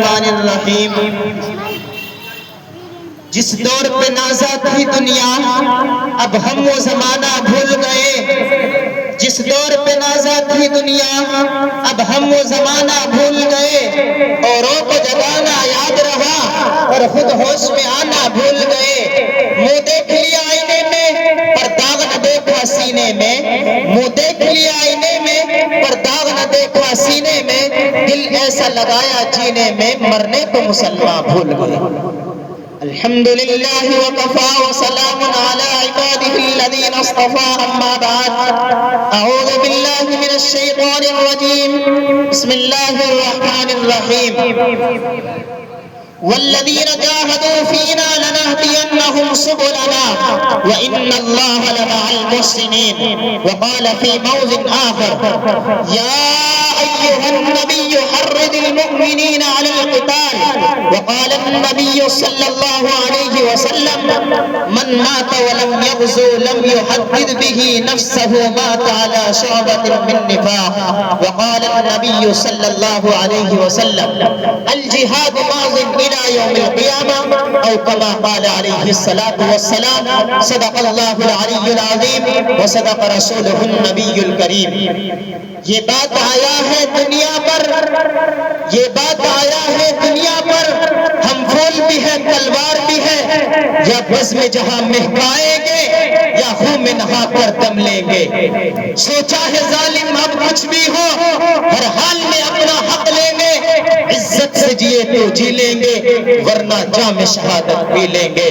الرحمن الرحیم۔ جس دور پہ نازا تھی دنیا اب ہم وہ زمانہ بھول گئے، جس دور پہ نازا تھی دنیا اب ہم وہ زمانہ بھول گئے، اوروں کو جگانا یاد رہا اور خود ہوش میں آنا بھول گئے۔ منہ دیکھ لیا آئینے میں پر داغ نہ دیکھا سینے میں، منہ دیکھ لیا آئینے میں پر داغ نہ دیکھا سینے میں، دل ایسا لگایا جینے میں مرنے کو مسلمان بھول گئے۔ الحمدللہ وکفا وسلام علی عبادہ الذین اصطفیٰ، اما بعد، اعوذ باللہ من الشیطان الرجیم، بسم اللہ الرحمن الرحیم۔ والذین جاہدوا فینا لنہدینہم سبلنا وإن اللہ لمع المحسنین۔ وقال فی موضع آخر یا أيها النبي حرض المؤمنين على القتال، وقال النبي صلى الله عليه وسلم من مات ولم يغزو لم يحدد به نفسه مات على شعبة من نفاق، وقال النبي صلى الله عليه وسلم الجهاد ماض إلى يوم القيامة، أو كما قال عليه الصلاة والسلام صدق الله العلي العظيم وصدق رسوله النبي الكريم۔ یہ بات آیا ہے دنیا پر، یہ بات آیا ہے دنیا پر، ہم پھول بھی ہے تلوار بھی ہے، یا بزم جہاں مہکائیں گے یا خون میں نہا کر دم لیں گے۔ سوچا ہے ظالم اب کچھ بھی ہو ہر حال میں اپنا حق لیں گے، عزت سے جیے تو جی لیں گے ورنہ جام شہادت پی لیں گے۔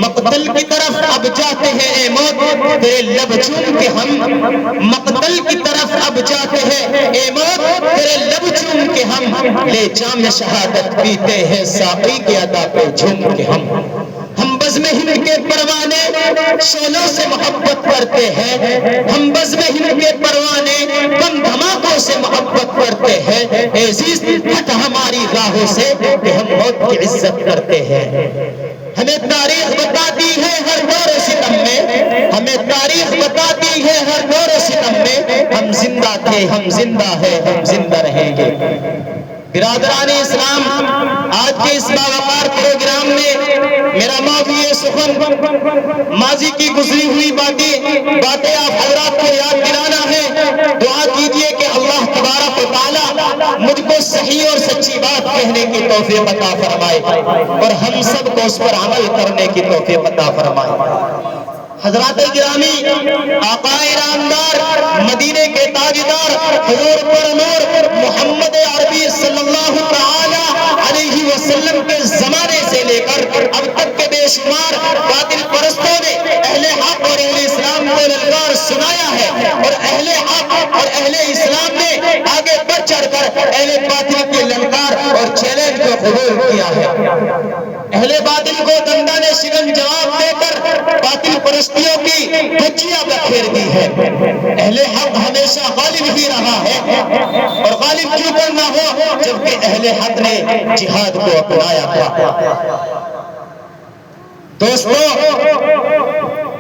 مقتل کی طرف اب جاتے ہیں اے موت تیرے لب چوم کے ہم، مقتل کی طرف اب جاتے ہیں اے موت تیرے لب چوم کے ہم، لے جام شہادت پیتے ہیں ساقی کی ادا پہ جھوم کے ہم بزم ہند کے پروانے شعلوں سے محبت کرتے ہیں، ہم بزم ہند کے پروانے بم دھماکوں سے محبت کرتے ہیں، اے عزیز ہٹ ہماری راہوں سے کہ ہم موت کی عزت کرتے ہیں۔ ہمیں تاریخ بتاتی ہے ہر دور و ستم میں، ہمیں تاریخ بتاتی ہے ہر دور و ستم میں، ہم زندہ تھے ہم زندہ ہیں ہم زندہ رہیں گے۔ برادران اسلام، آج کے اس باوقار پروگرام میں میرا موضوع سخن ماضی کی گزری ہوئی باتیں آپ حضرات کو یاد دلانا ہے۔ دعا کیجئے کہ اللہ تبارک و تعالی مجھ کو صحیح اور سچی بات کہنے کی توفیق عطا فرمائے اور ہم سب کو اس پر عمل کرنے کی توفیق عطا فرمائے۔ حضرات گرامی، آقا نامدار مدینے کے تاجدار حضور پر نور محمد عربی صلی اللہ تعالی علیہ وسلم کے زمانے سے لے کر اب تک کے بے شمار باطل پرستوں نے اہل حق اور اہل اسلام کو للکار سنایا ہے، اور اہل حق اور اہل اسلام نے آگے بڑھ چڑھ کر اہل باطل کے للکار اور چیلنج کو قبول کیا ہے۔ اہل باطل کو دندان شکن جواب دے کر باطل پرستیوں کی دھجیاں بکھیر دی ہے۔ اہل حق ہمیشہ غالب ہی رہا ہے، اور غالب کیوں کرنا ہو جبکہ اہل حق نے جہاد کو اپنایا تھا۔ دوستو،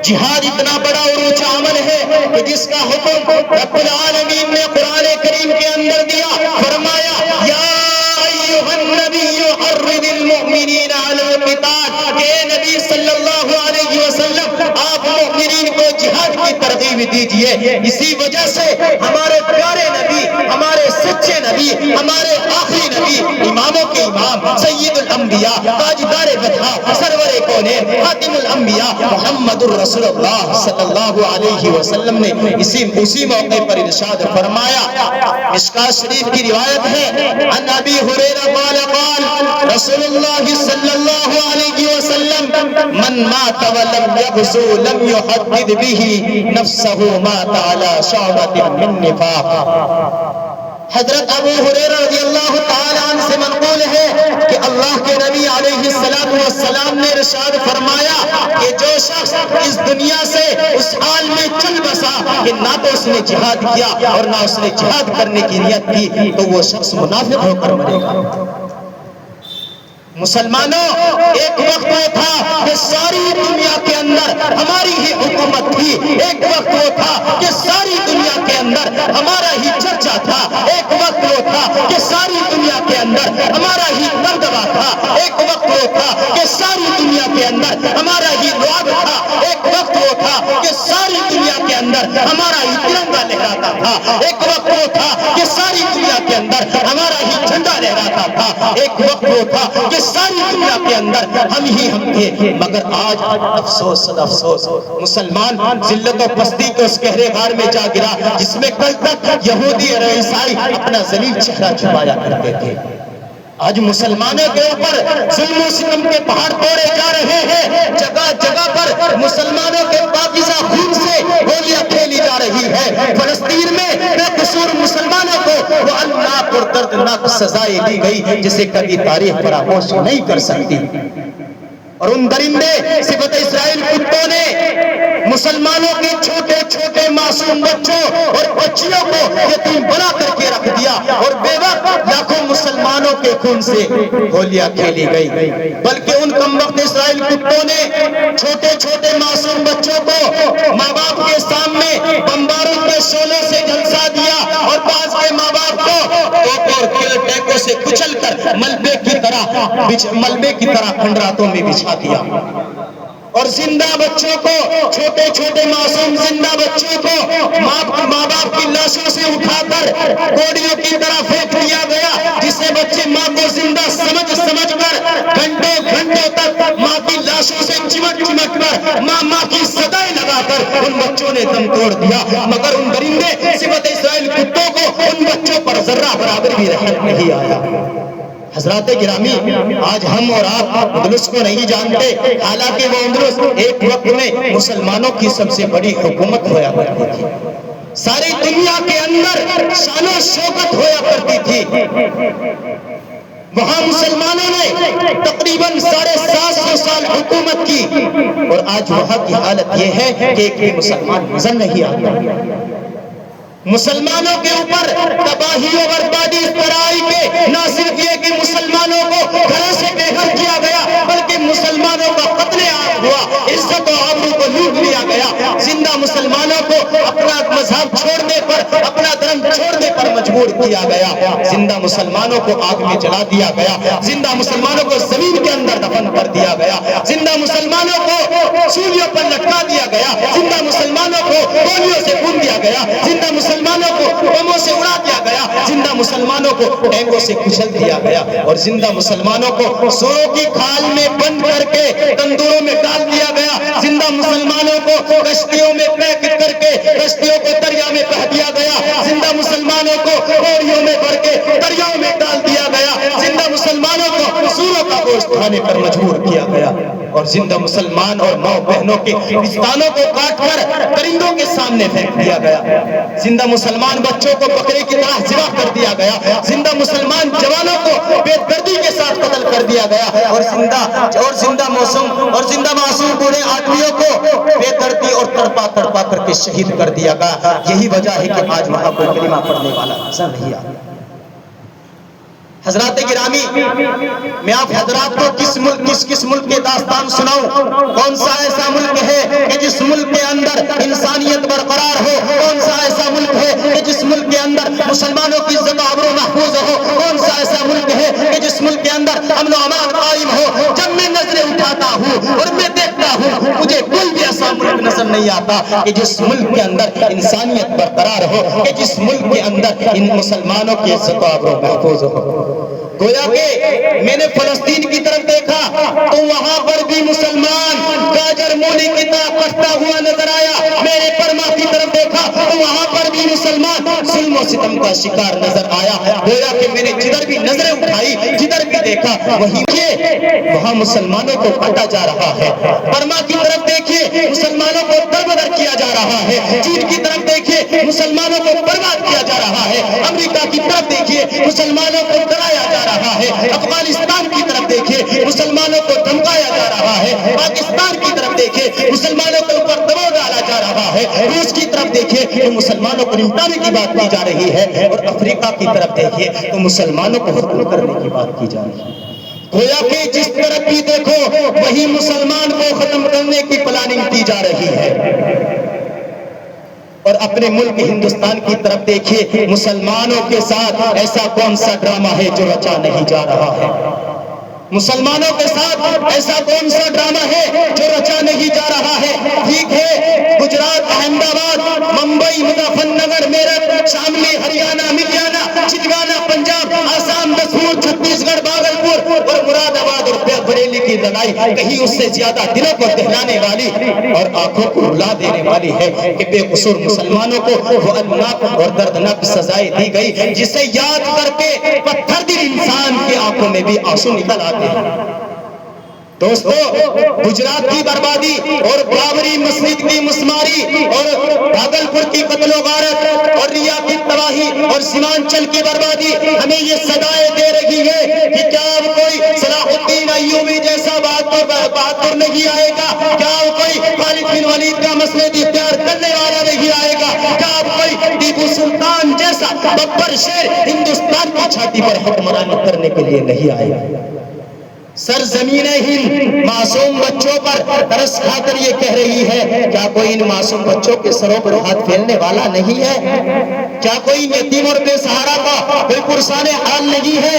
جہاد اتنا بڑا اور اونچا عمل ہے کہ جس کا حکم رب العالمین نے قرآن کریم کے اندر دیا، فرمایا یا ایھا النبی حرض المؤمنین علی القتال، کہ نبی صلی اللہ علیہ وسلم آپ مؤمنین کو جہاد کی ترغیب دیجئے۔ اسی وجہ سے ہمارے پیارے نبی، ہمارے سچے نبی، ہمارے آخری نبی، اماموں کے امام، سید الانبیاء، تاجدار وطن، سرور کونین، خاتم الانبیاء محمد الرسول اللہ صلی اللہ علیہ وسلم نے اسی موقع پر ارشاد فرمایا۔ مشکوٰۃ شریف کی روایت ہے، عن ابی ہریرہ قال قال رسول اللہ صلی اللہ علیہ وسلم من مات ولم یغزو لم یحدد به نفسه مات على شعبۃ من نفاق۔ حضرت ابو ہریرہ رضی اللہ تعالی عنہ سے منقول ہے کہ اللہ کے نبی علیہ السلام نے ارشاد فرمایا کہ جو شخص اس دنیا سے اس حال میں چل بسا کہ نہ تو اس نے جہاد کیا اور نہ اس نے جہاد کرنے کی نیت کی، تو وہ شخص منافق ہو کر مرے گا۔ مسلمانوں، ایک وقت وہ تھا کہ ساری دنیا کے اندر ہماری ہی حکومت تھی، ایک وقت وہ تھا کہ ساری دنیا کے اندر ہمارا ہی چرچا تھا، ایک وقت وہ تھا کہ ساری دنیا کے اندر ہمارا ہی دبدبا تھا، ایک وقت وہ تھا کہ ساری دنیا کے اندر ہمارا ہی رعب تھا، ایک وقت وہ تھا کہ ساری دنیا کے اندر ہمارا ہی ترنگا لہراتا تھا، ایک وقت وہ تھا کہ ساری دنیا کے اندر ہمارا ہی جھنڈا لہراتا تھا، ایک وقت وہ تھا کہ ساری دنیا کے اندر ہم ہی ہم تھے۔ مگر آج افسوس افسوس، مسلمان ذلت و پستی کے اس گہرے غار میں جا گرا جس میں کل تک یہودی اور عیسائی اپنا ذلیل چہرہ چھپایا کرتے تھے۔ آج مسلمانوں کے اوپر ظلم و ستم کے پہاڑ توڑے جا رہے ہیں، جگہ جگہ پر مسلمانوں کے پاکیزہ خون سے ہولیاں کھیلی جا رہی ہے۔ فلسطین میں بے قصور مسلمانوں کو وہ الناک اور دردناک سزائیں دی گئی جسے کبھی تاریخ فراموش نہیں کر سکتی۔ اور ان درندے صفت اسرائیل کتوں نے مسلمانوں کے چھوٹے چھوٹے معصوم بچوں اور بچیوں کو یتیم بنا کر کے رکھ دیا، اور بے وقت لاکھوں مسلمانوں کے خون سے ہولیاں کھیلی گئی۔ بلکہ ان کم وقت اسرائیل کتوں نے چھوٹے چھوٹے معصوم بچوں کو ماں باپ کے سامنے بمباروں کے شعلوں سے جھلسا دیا، اور بعض کے ماں باپ کو توپ اور ٹینکوں سے کچل کر ملبے کی طرح کھنڈراتوں میں بچھا دیا، اور زندہ بچوں کو، چھوٹے چھوٹے معصوم زندہ بچوں کو ماں باپ کی لاشوں سے اٹھا کر کوڑیوں کی طرح پھینک دیا گیا، جسے بچے ماں کو زندہ سمجھ کر گھنٹوں گھنٹوں تک ماں کی لاشوں سے چمٹ کر ماں کی صدائیں لگا کر ان بچوں نے دم توڑ دیا۔ مگر ان درندے صفت اسرائیل کتوں کو ان بچوں پر ذرہ برابر بھی رحم نہیں آیا۔ حضرات گرامی، آج ہم اور آپ اندلس کو نہیں جانتے، حالانکہ وہ اندلس ایک وقت میں مسلمانوں کی سب سے بڑی حکومت ہوا کرتی تھی، ساری دنیا کے اندر شان و شوکت ہوا کرتی تھی۔ وہاں مسلمانوں نے تقریباً 750 سال حکومت کی، اور آج وہاں کی حالت یہ ہے کہ ایک بھی مسلمان نظر نہیں آتا۔ مسلمانوں کے اوپر تباہی و بربادی اس طرح آئی کہ نہ صرف یہ کہ مسلمانوں کو گھروں سے بے گھر کیا گیا، بلکہ مسلمانوں کا قتل عام ہوا، عزت و آبرو کو لوٹ لیا گیا، زندہ مسلمانوں کو اپنا مذہب چھوڑنے پر، اپنا دھرم چھوڑنے پر مجبور کیا گیا، زندہ مسلمانوں کو آگ میں جلا دیا گیا، زندہ مسلمانوں کو زمین کے اندر دفن کر دیا گیا، زندہ مسلمانوں کو سولیوں پر لٹکا دیا گیا، زندہ مسلمانوں کو گولیوں سے خون دیا گیا، زندہ مسلمانوں کو بموں سے اڑا دیا گیا، زندہ مسلمانوں کو ٹینکوں سے کچل دیا گیا، اور زندہ مسلمانوں کو سوروں کی کھال میں بند کر کے تندوروں میں ڈال دیا گیا، زندہ مسلمانوں کو کشتیوں میں پیک کر کے کشتیوں کو دریا میں بہا دیا گیا، زندہ مسلمانوں کو کوڑیوں میں بھر کے دریاؤں میں ڈال دیا گیا، زندہ مسلمانوں کو سوروں کا گوشت کھانے پر مجبور کیا گیا، اور زندہ مسلمان اور ماں بہنوں کے پستانوں کو کاٹ کر درندوں کے سامنے پھینک دیا گیا، زندہ مسلمان بچوں کو بکرے کی طرح ذبح کر دیا گیا، زندہ مسلمان جوانوں کو بے دردی کے ساتھ قتل کر دیا گیا، اور زندہ معصوم بوڑھے آدمیوں کو بے دردی اور تڑپا کر کے شہید کر دیا گیا۔ یہی وجہ ہے کہ آج وہاں کوئی کلمہ پڑھنے والا نظر نہیں آتا۔ حضرات گرامی، میں آپ حضرات کو کس ملک کے داستان سناؤں؟ کون سا ایسا ملک ہے کہ جس ملک کے اندر انسانیت برقرار ہو؟ کون سا ایسا ملک ہے کہ جس ملک کے اندر مسلمانوں کی عزت و آبرو محفوظ ہو؟ کون سا ایسا ملک ہے کہ جس ملک کے اندر امن و امان قائم ہو؟ جب میں نظریں اٹھاتا ہوں اور میں دیکھتا ہوں، مجھے کوئی بھی ایسا ملک نظر نہیں آتا کہ جس ملک کے اندر انسانیت برقرار ہو، کہ جس ملک کے اندر ان مسلمانوں کی عزت و آبرو محفوظ ہو۔ گویا کہ میں نے فلسطین کی طرف دیکھا تو وہاں پر بھی مسلمان گاجر مولی کی طرح کٹتا ہوا نظر آیا، میں نے برما کی طرف دیکھا تو وہاں پر بھی مسلمان ظلم و ستم کا شکار نظر آیا۔ گویا کہ میں نے جدھر بھی نظریں اٹھائی، جدھر بھی دیکھا، وہاں مسلمانوں کو کاٹا جا رہا ہے۔ برما کی طرف دیکھیے، مسلمانوں کو دربدر کیا جا رہا ہے۔ چین کی طرف دیکھیے، مسلمانوں کو برباد کیا جا رہا ہے۔ امریکہ کی طرف دیکھیے، مسلمانوں کو ڈرایا جا رہا ہے۔ افغانستان کی طرف دیکھیے، مسلمانوں کو دھمکایا جا رہا ہے۔ پاکستان کی طرف دیکھیے، مسلمانوں کے اوپر دباؤ ڈالا جا رہا ہے۔ روس کی طرف دیکھیے تو مسلمانوں کو نمٹانے کی بات کی جا رہی ہے، اور افریقہ کی طرف دیکھیے تو مسلمانوں کو ختم کرنے کی بات کی جا رہی ہے۔ گویا کہ جس طرف بھی دیکھو وہی مسلمان کو ختم کرنے کی پلاننگ کی جا رہی ہے. اور اپنے ملک ہندوستان کی طرف دیکھیے، مسلمانوں کے ساتھ ایسا کون سا ڈرامہ ہے جو رچا نہیں جا رہا ہے؟ مسلمانوں کے ساتھ ایسا کون سا ڈرامہ ہے جو رچا نہیں جا رہا ہے؟ ٹھیک ہے، گجرات، احمد آباد، ممبئی، مظفر نگر، میرٹھ، شاملی، ہریانہ، ملیانہ، چتگانہ، پنجاب، آسام، دسپور، چھتیس گڑھ، باگلپور اور مراد آباد اور بریلی کی لڑائی کہیں اس سے زیادہ دلوں کو دہلانے والی اور آنکھوں کو رلا دینے والی ہے کہ بے قصور مسلمانوں کو وہ المناک اور دردناک سزائیں دی گئی جسے یاد کر کے پتھر دل انسان کی آنکھوں میں بھی آنسو نکل آتے ہیں. دوستو، گجرات کی بربادی اور بابری مسجد کی مسماری اور بھاگلپور کی قتل و غارت اور ریا کی تباہی اور سیمانچل کی بربادی ہمیں یہ صدائیں دے رہی ہے کہ کیا اب کوئی صلاح الدین ایوبی جیسا بہادر نہیں آئے گا؟ کیا اب کوئی خالد بن ولید کا مسند اختیار کرنے والا نہیں آئے گا؟ کیا اب کوئی ٹیپو سلطان جیسا ببر شیر ہندوستان کی چھاتی پر حکمرانی کرنے کے لیے نہیں آئے گا؟ سرزمین ہند معصوم بچوں پر ترس کھا کر یہ کہہ رہی ہے، کیا کوئی ان معصوم بچوں کے سروں پر ہاتھ پھیرنے والا نہیں ہے؟ کیا کوئی یتیم اور بے سہارا کا کوئی پرسان حال نہیں ہے؟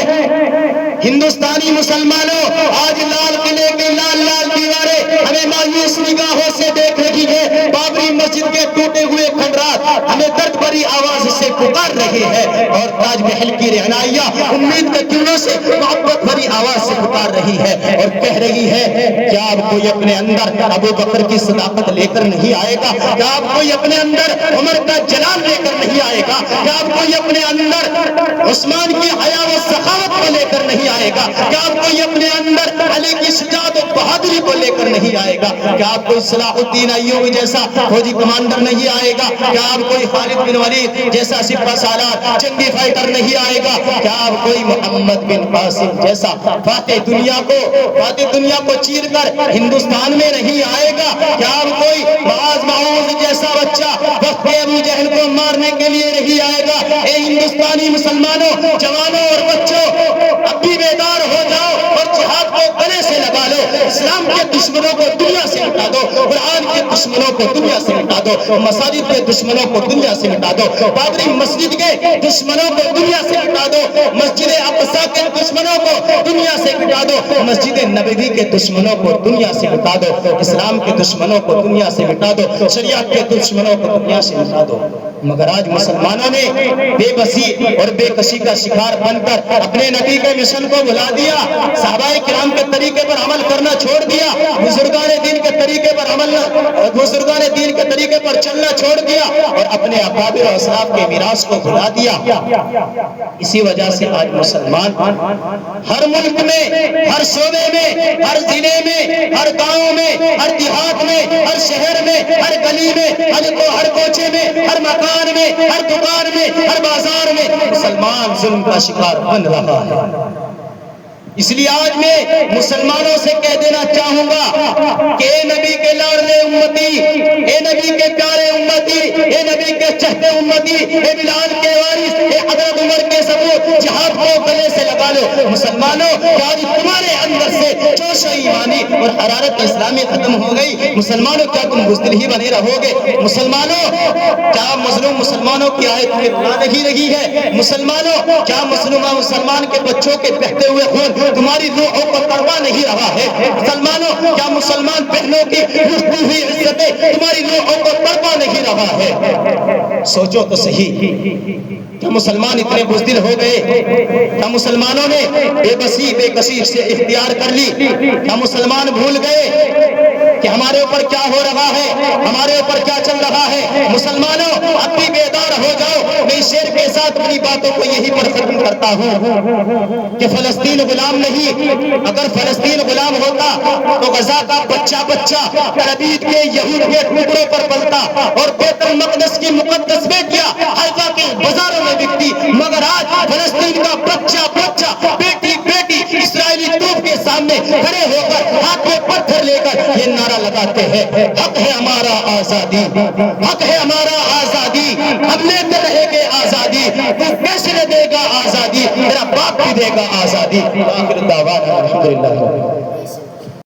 ہندوستانی مسلمانوں، آج لال قلعے کے لال لال دیواریں ہمیں مایوس نگاہوں سے دیکھ رہی ہے. بابری مسجد کے ٹوٹے ہوئے کھنڈرات ہمیں درد بھری آواز سے پکار رہے ہیں اور تاج محل کی رہنائیاں امید کے کنوں سے محبت بھری آواز سے پکار رہی ہے اور کہہ رہی ہے، کیا اب کوئی اپنے اندر ابو بکر کی صداقت لے کر نہیں آئے گا؟ کیا اب کوئی اپنے اندر عمر کا جلال لے کر نہیں آئے گا؟ کیا اب کوئی اپنے اندر عثمان کی حیا و سخاوت کو لے کر نہیں آئے گا؟ کیا اب کوئی اپنے اندر علی کی شجاعت و بہادری کو لے کر نہیں آئے گا؟ کیا اب کوئی صلاح الدین ایوبی جیسا فوجی کمانڈر نہیں آئے گا؟ کیا اب کوئی خالد بن ولید جیسا سپہ سالار جنگی فائٹر نہیں آئے گا؟ کیا اب کوئی محمد بن قاسم جیسا فاتح دنیا کو چیر کر ہندوستان میں نہیں آئے گا؟ کیا اب کوئی معاذ جیسا بچہ وقت ابو جہل کو مارنے کے لیے نہیں آئے گا؟ اے ہندوستانی مسلمانوں، جوانوں اور بچوں، اب بھی بیدار ہو جاؤ اور جہاد کو گلے سے لگا لو. اسلام کے دشمنوں کو دنیا سے مٹا دو، قرآن کے دشمنوں کو دنیا سے مٹا دو، مساجد کے دشمنوں کو دنیا سے مٹا دو، بابری مسجد کے دشمنوں کو دنیا سے مٹا دو، مسجد اقصی کے دشمنوں کو دنیا سے مٹا دو، مسجد نبوی کے دشمنوں کو دنیا سے مٹا دو، اسلام کے دشمنوں کو دنیا سے مٹا دو، شریعت کے دشمنوں کو دنیا سے مٹا دو. مگر آج مسلمانوں نے بے بسی اور بے کسی کا شکار بن کر اپنے نبی کے مشن کو بھلا دیا، صحابہ کرام کے طریقے پر عمل کرنا چھوڑ دیا، بزرگان دین کے طریقے پر چلنا چھوڑ دیا اور اپنے اکابر و اسلاف کے میراث کو بھلا دیا. اسی وجہ سے آج مسلمان ہر ملک میں، ہر صوبے میں، ہر ضلع میں، ہر گاؤں میں، ہر دیہات میں، ہر شہر میں، ہر گلی میں، ہر کوچے میں، ہر مکان میں، ہر دکان میں، ہر بازار میں مسلمان ظلم کا شکار بن رہا ہے. اس لیے آج میں مسلمانوں سے کہہ دینا چاہوں گا کہ اے نبی کے لاڈلے امتی، اے نبی کے پیارے امتی، اے نبی کے چہتے امتی، اے بلال کے وارث، اے حضرت عمر کے ثبوت، جہاد کو گلے سے لگا لو. مسلمانوں، آج تمہارے اندر سے جوش ایمانی اور حرارت اسلامی ختم ہو گئی. مسلمانوں، کیا تم بزدل ہی بنے رہو گے؟ مسلمانوں، کیا مظلوم مسلمانوں کی آیت تمہیں رلا نہیں رہی ہے؟ مسلمانوں، کیا مسلمان کے بچوں کے بہتے ہوئے خون تمہاری روحوں کو تڑپا نہیں رہا ہے؟ مسلمانوں، کیا مسلمان بہنوں کی لٹی ہوئی عزتیں تمہاری روحوں کو تڑپا نہیں رہا ہے؟ سوچو تو صحیح، کیا مسلمان اتنے بزدل ہو گئے؟ کیا مسلمانوں نے بے بسی بے کسی سے اختیار کر لی؟ کیا مسلمان بھول گئے کہ ہمارے اوپر کیا ہو رہا ہے، ہمارے اوپر کیا چل رہا ہے؟ مسلمانوں، اب بھی بیدار ہو جاؤ. میں اس شعر کے ساتھ اپنی باتوں کو یہی پر ختم کرتا ہوں کہ فلسطین غلام نہیں. اگر فلسطین غلام ہوتا تو غزہ کا بچہ تل ابیب کے یہود کے ٹکڑوں پر پلتا اور بیت المقدس کی مقدس بیٹیاں حیفا کے بازاروں میں بکتی. مگر آج فلسطین کا بچہ بیٹی اسرائیلی توپ کے سامنے کھڑے ہو کر ہاتھ میں پتھر لے کر یہ نعرہ لگاتے ہیں، حق ہے ہمارا آزادی، حق ہے ہمارا آزادی، ہم لیتے رہے گے آزادی، تو کیسے دے گا آزادی؟ تیرا باپ بھی دے گا آزادی۔ آخر دعوانا الحمدللہ۔